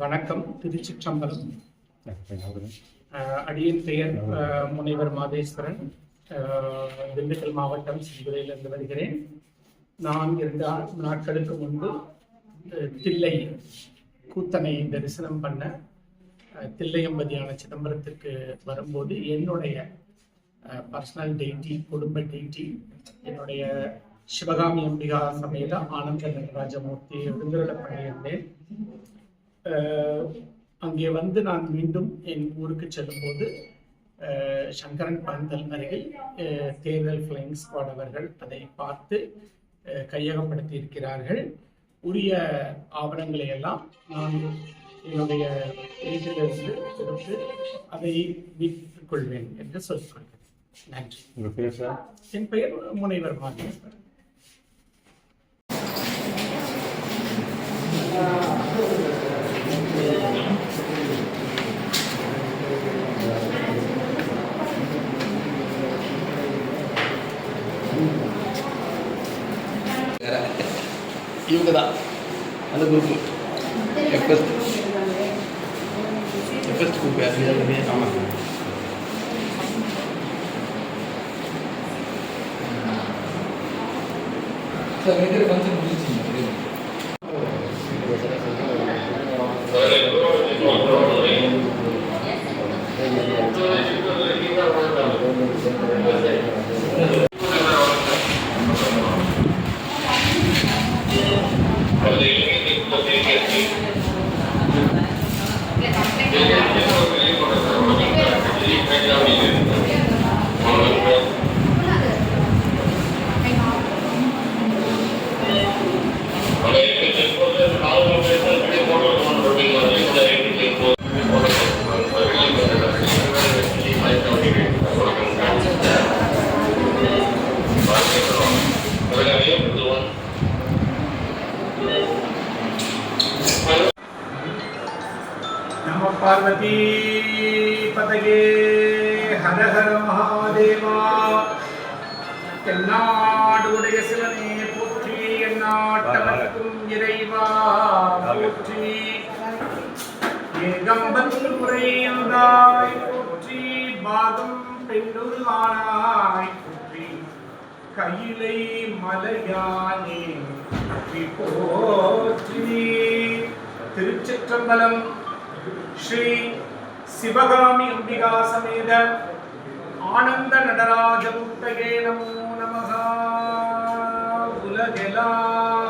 வணக்கம். திருச்சிற்றம்பலம். அடியின் பெயர் முனைவர் மாதேஸ்வரன். திண்டுக்கல் மாவட்டம் சிந்துரையிலிருந்து வருகிறேன். நான் 2 நாட்களுக்கு முன்பு தில்லை கூத்தனை தரிசனம் பண்ண தில்லையம்பதியான சிதம்பரத்திற்கு வரும்போது என்னுடைய பர்சனல் டெய்டி, குடும்ப டெய்டி, என்னுடைய சிவகாமி அம்பிகா சமேத ஆனந்த நடராஜமூர்த்தி எழுந்தருள பண்ணியிருந்தேன். அங்கே வந்து நான் மீண்டும் என் ஊருக்கு செல்லும்போது சங்கரன் பந்தல் அருகில் தேர்தல் ஃப்ளைங் ஸ்குவாட் அவர்கள் அதை பார்த்து கையகப்படுத்தி இருக்கிறார்கள். உரிய ஆவணங்களை எல்லாம் நான் என்னுடைய வீட்டிலிருந்து கொடுத்து அதை மீட்டுக் கொள்வேன் என்று சொல்லிக்கொள்கிறேன். நன்றி. உங்கள் பெயர் சார்? என் பெயர் முனைவர் மாதேஸ்வரன். இவங்க தான் அந்த குரூப்பு எஃப்எஸ்ட் குரூப் யாரு? ஆமாம். சார் வேண்டிய ஃபங்க்ஷன் முடிச்சிங்க. நம பார்வதி பதகே ஹர ஹர மகாதேவா. எந்நாடுடைய சிவனே போற்றி, எந்நாட்டவர்க்கும் இறைவா போற்றி. ஏகம்பத்து முறையந்தாய் போற்றி, பாகம் பெண்ணுருவானாய் போற்றி. கையிலை மலையானே போற்றி. திருச்சிற்றம்பலம். ஸ்ரீ சிவகாமி அம்பிகா சமேத ஆனந்த நடராஜமூர்த்தயே நமோ நமஹ. உலகெல்லாம்